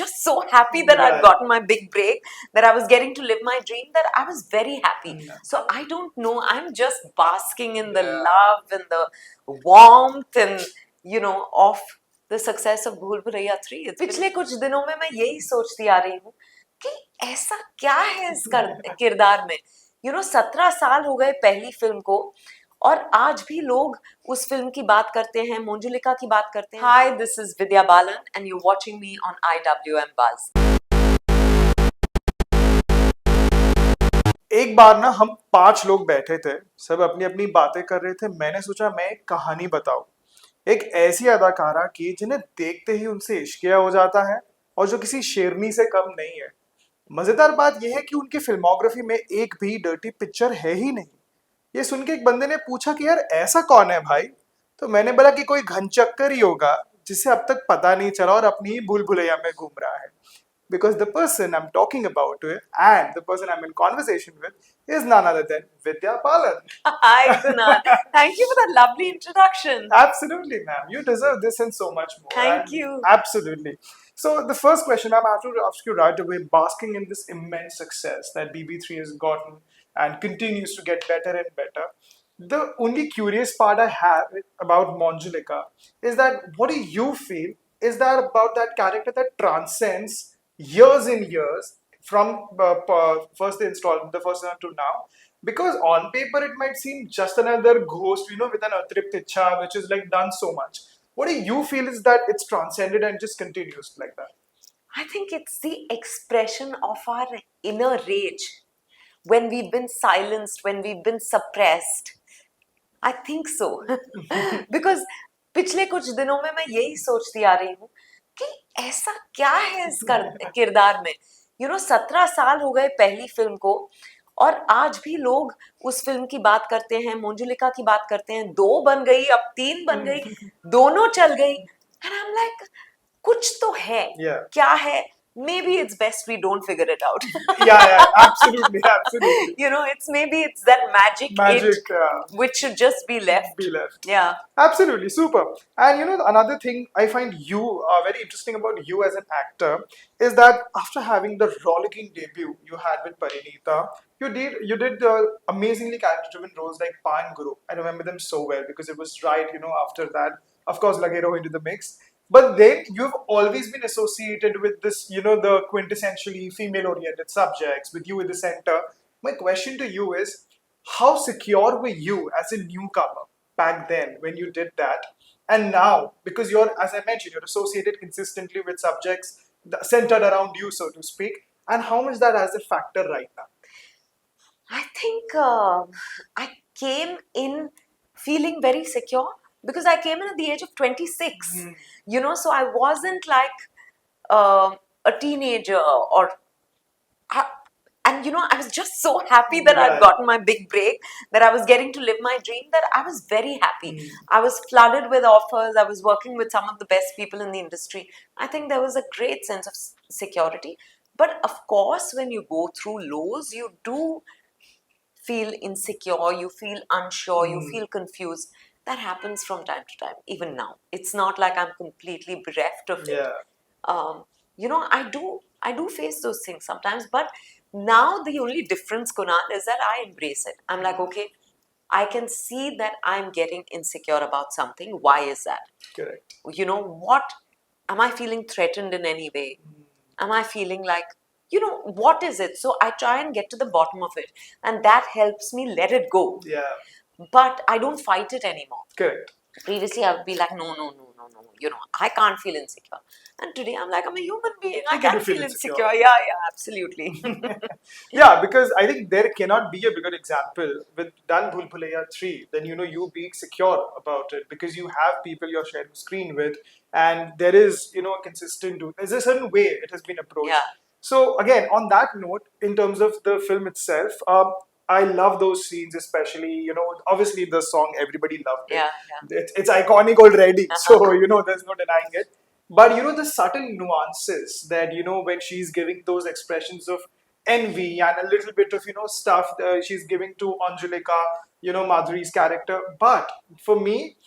just so happy that I'd gotten my big break, that I was getting to live my dream, that I was very happy. So I don't know, I'm just basking in the love and the warmth and, of the success of Bhool Bhulaiyaa 3. पिछले कुछ दिनों में मैं यही सोचती आ रही हूँ कि ऐसा क्या है इस किरदार में. 17 साल हो गए पहली फिल्म को और आज भी लोग उस फिल्म की बात करते हैं, मंजुलिका की बात करते हैं. Hi, this is Vidya Balan and you're watching me on IWMBuzz. एक बार ना हम 5 लोग बैठे थे, सब अपनी अपनी बातें कर रहे थे. मैंने सोचा मैं एक कहानी बताऊं, एक ऐसी अदाकारा की जिन्हें देखते ही उनसे इश्किया हो जाता है और जो किसी शेरनी से कम नहीं है. मजेदार बात यह है कि उनकी फिल्मोग्राफी में एक भी डर्टी पिक्चर है ही नहीं. ये सुन के एक बंदे ने पूछा कि यार ऐसा कौन है भाई. तो मैंने बोला कि कोई घनचक्कर ही होगा जिसे अब तक पता नहीं चला और अपनी ही भूल भुलैया में घूम रहा है. Because the person I'm talking about and the person I'm in conversation with is none other than Vidya Balan. Hi, Kunal. Thank you for that lovely introduction. Absolutely, ma'am. You deserve this and so much more. Thank you. Absolutely. So the first question I'm have to ask you right away, basking in this immense success that BB3 has gotten and continues to get better and better. The only curious part I have about Manjulika is that what do you feel is that about that character that transcends years and years from first installment, the first one to now? Because on paper it might seem just another ghost, with an atript ichha, which is like done so much. What do you feel is that it's transcended and just continues like that? I think it's the expression of our inner rage. When we've been silenced, when we've been suppressed. I think so. Because पिछले कुछ दिनों में मैं यही सोचती आ रही हूँ कि ऐसा क्या है इस किरदार में. 17 साल हो गए पहली फिल्म को और आज भी लोग उस फिल्म की बात करते हैं, मंजुलिका की बात करते हैं. 2 बन गई, अब 3 बन गई, दोनों चल गई. And I'm like, कुछ तो है. क्या है? Maybe it's best we don't figure it out. yeah, absolutely. It's that magic which should just be left. Yeah. Absolutely, super. And another thing I find you very interesting about you as an actor is that after having the rollicking debut you had with Parinita, you did amazingly character-driven roles like Pa and Guru. I remember them so well because it was right, after that, of course, Lage Raho into the mix. But then you've always been associated with this, the quintessentially female-oriented subjects, with you in the center. My question to you is, how secure were you as a newcomer back then when you did that? And now, because as I mentioned, you're associated consistently with subjects centered around you, so to speak. And how much that has a factor right now? I think I came in feeling very secure. Because I came in at the age of 26, so I wasn't like a teenager I was just so happy that I'd gotten my big break, that I was getting to live my dream, that I was very happy. I was flooded with offers. I was working with some of the best people in the industry. I think there was a great sense of security. But of course, when you go through lows, you do feel insecure, you feel unsure, you feel confused. That happens from time to time, even now. It's not like I'm completely bereft of it. I do face those things sometimes, but now the only difference, Kunal, is that I embrace it. I'm like, okay, I can see that I'm getting insecure about something. Why is that? Correct. What? Am I feeling threatened in any way? Am I feeling like, what is it? So I try and get to the bottom of it. And that helps me let it go. Yeah. But I don't fight it anymore. Correct. Previously, I would be like, no. I can't feel insecure. And today, I'm like, I'm a human being. I can feel insecure. Yeah, absolutely. Yeah, because I think there cannot be a bigger example with done Bhool Bhulaiyaa 3 than, you being secure about it, because you have people you're sharing screen with, and there is, there's a certain way it has been approached. Yeah. So again, on that note, in terms of the film itself, I love those scenes, especially, obviously the song, everybody loved it. Yeah. It's iconic already, so, there's no denying it. But, the subtle nuances that, when she's giving those expressions of envy and a little bit of, stuff she's giving to Manjulika, Madhuri's character. But for me,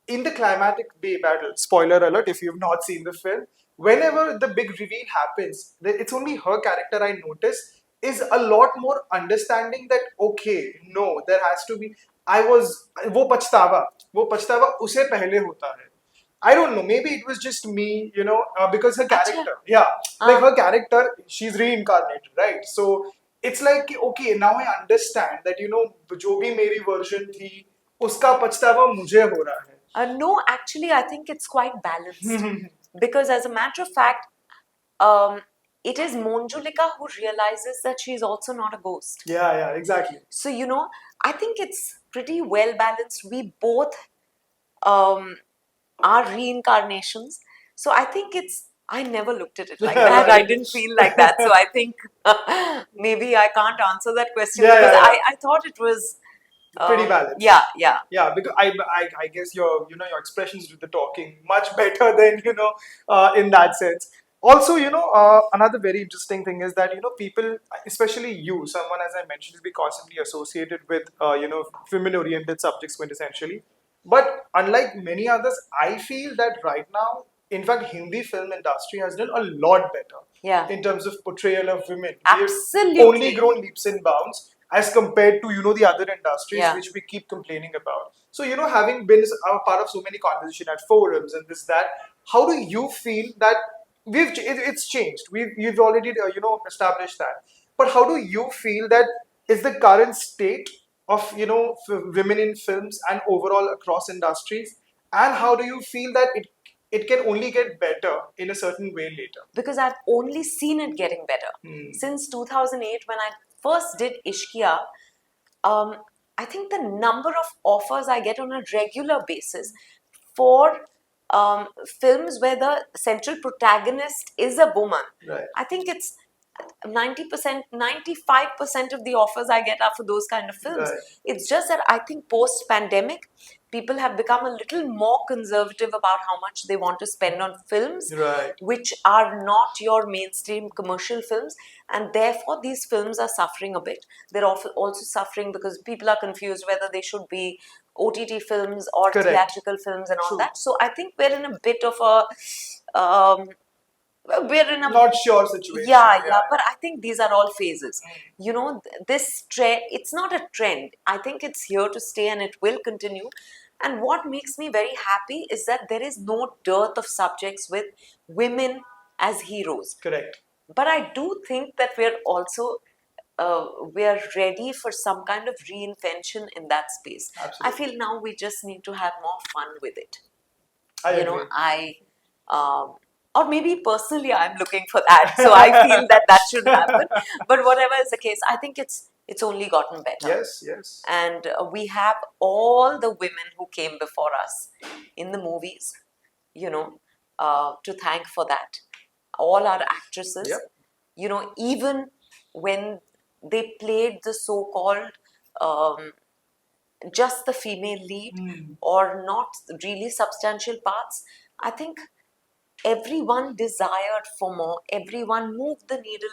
in the climatic battle, spoiler alert if you've not seen the film, whenever the big reveal happens, it's only her character I notice is a lot more understanding that okay, no, there has to be. I was वो पछतावा उसे पहले होता है. I don't know. Maybe it was just me, because her अच्छा. character, yeah, like her character, she's reincarnated, right? So it's like okay, now I understand that जो भी मेरी version थी, उसका पछतावा मुझे हो रहा है. No, actually, I think it's quite balanced. Because as a matter of fact, it is Manjulika who realizes that she's also not a ghost. Yeah, exactly. So, I think it's pretty well balanced. We both are reincarnations. So I think I never looked at it like that. Right. I didn't feel like that. So I think maybe I can't answer that question Yeah, because yeah. I thought it was Pretty balanced. Yeah. Yeah, because I guess your expressions do the talking much better than in that sense. Also, another very interesting thing is that people, especially you, someone as I mentioned, is be constantly associated with women-oriented subjects quintessentially. But unlike many others, I feel that right now, in fact, Hindi film industry has done a lot better. Yeah. In terms of portrayal of women. Absolutely. We have only grown leaps and bounds as compared to the other industries which we keep complaining about. So having been a part of so many conversations at forums and this that, how do you feel that it's changed? We've already established that, but how do you feel that is the current state of women in films and overall across industries, and how do you feel that it can only get better in a certain way later? Because I've only seen it getting better. Since 2008, when I first did Ishqiya, I think the number of offers I get on a regular basis for films where the central protagonist is a woman, Right. I think it's 90%, 95% of the offers I get are for those kind of films. Right. It's just that I think post-pandemic, people have become a little more conservative about how much they want to spend on films, Right. which are not your mainstream commercial films, and therefore these films are suffering a bit. They're also suffering because people are confused whether they should be OTT films or Correct. theatrical films and all True. that. So I think we're in a bit of a we're in a Not sure situation. yeah, but I think these are all phases. This trend, it's not a trend. I think it's here to stay and it will continue. And what makes me very happy is that there is no dearth of subjects with women as heroes. Correct. But I do think that we're also we are ready for some kind of reinvention in that space. Absolutely. I feel now we just need to have more fun with it. I agree. Or maybe personally I'm looking for that, so I feel that should happen. But whatever is the case, I think it's only gotten better. Yes. And we have all the women who came before us in the movies, to thank for that. All our actresses, Yep. Even when they played the so-called just the female lead or not really substantial parts, I think everyone desired for more. Everyone moved the needle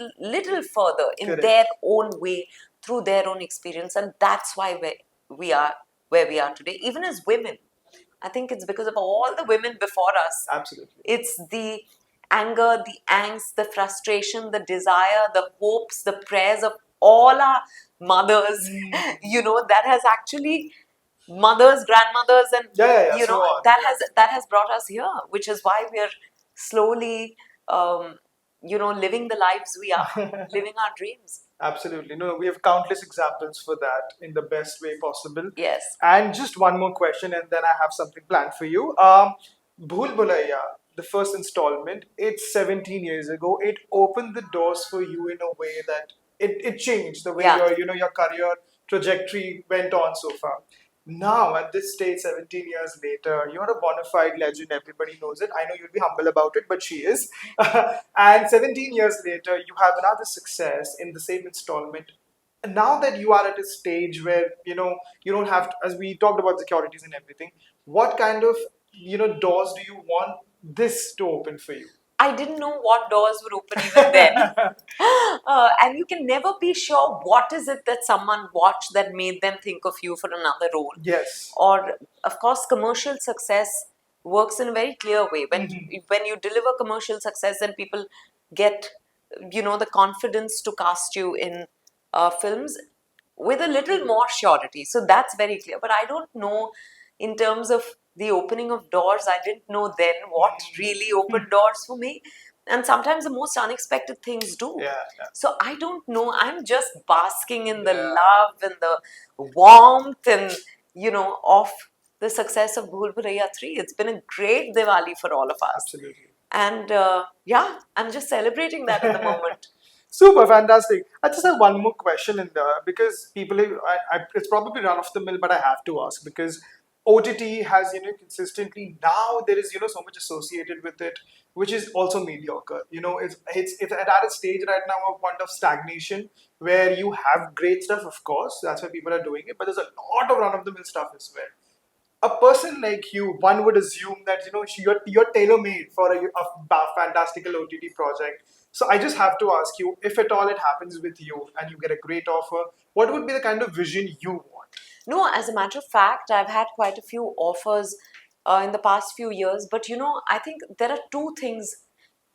a little further in Correct. their own way, through their own experience, and that's why we are where we are today. Even as women, I think it's because of all the women before us. Absolutely. It's the anger, the angst, the frustration, the desire, the hopes, the prayers of all our mothers, that has actually mothers, grandmothers, and Yeah, so on. that has brought us here, which is why we are slowly, living the lives we are, living our dreams. Absolutely. No, we have countless examples for that in the best way possible. Yes. And just one more question, and then I have something planned for you. Bhool Bhulaiyaa, the first installment, it's 17 years ago. It opened the doors for you in a way that it changed the way your career trajectory went on so far. Now, at this stage, 17 years later, you're a bona fide legend. Everybody knows it. I know you'll be humble about it, but she is. And 17 years later, you have another success in the same installment. Now that you are at a stage where, you don't have to, as we talked about securities and everything, what kind of, doors do you want this to open for you? I didn't know what doors would open even then. And you can never be sure what is it that someone watched that made them think of you for another role. Yes. Or, of course, commercial success works in a very clear way. When you deliver commercial success, then people get, the confidence to cast you in films with a little more surety. So that's very clear. But I don't know, in terms of the opening of doors, I didn't know then what really opened doors for me. And sometimes the most unexpected things do. Yeah, yeah. So I don't know. I'm just basking in the Yeah. love and the warmth and, of the success of Bhool Bhulaiyaa 3. It's been a great Diwali for all of us. Absolutely. And yeah, I'm just celebrating that at the moment. Super fantastic. I just have one more question in there because it's probably run of the mill, but I have to ask because OTT has consistently now there is so much associated with it, which is also mediocre. It's at a stage right now, a point of stagnation where you have great stuff, of course, that's why people are doing it, but there's a lot of run of the mill stuff as well. A person like you, one would assume that you're tailor made for a fantastical OTT project. So I just have to ask you, if at all it happens with you and you get a great offer, what would be the kind of vision you want? No, as a matter of fact, I've had quite a few offers in the past few years, but I think there are two things.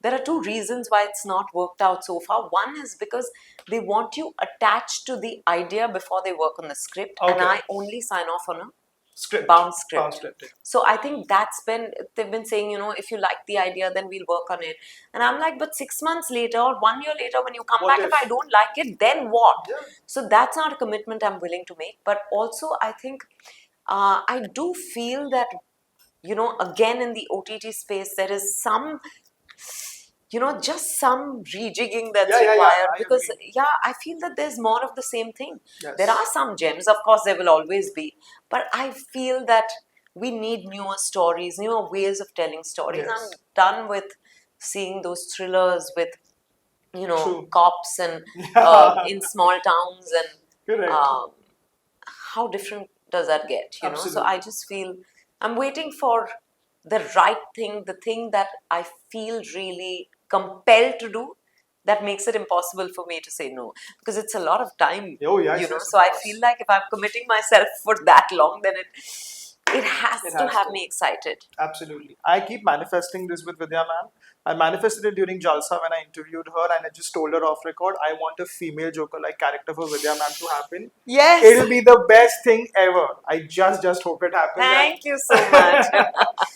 There are two reasons why it's not worked out so far. One is because they want you attached to the idea before they work on the script, and Okay. I only sign off on a Script. bound script. Bound script, yeah. So I think they've been saying, if you like the idea, then we'll work on it. And I'm like, but 6 months later or 1 year later, when you come What back, if? if I don't like it, then what? Yeah. So that's not a commitment I'm willing to make. But also, I think I do feel that, again, in the OTT space, there is some, just some rejigging that's Yeah, required. I Because, agree. I feel that there's more of the same thing. Yes. There are some gems, of course, there will always be. But I feel that we need newer stories, newer ways of telling stories. Yes. I'm done with seeing those thrillers with, True. cops and in small towns, and Correct. how different does that get, So Absolutely. I just feel I'm waiting for the right thing, the thing that I feel really compelled to do, that makes it impossible for me to say no, because it's a lot of time. Oh, yes, yes, of So I course. feel like if I'm committing myself for that long, then it has It to has have to. me excited. Absolutely. I keep manifesting this with Vidya ma'am. I manifested it during Jalsa when I interviewed her and I just told her off record, I want a female Joker-like character for Vidya ma'am to happen. Yes. It'll be the best thing ever. I just hope it happens. Thank you so much.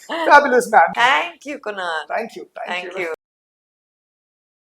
Fabulous, ma'am. Thank you, Kunal. Thank you. Thank you.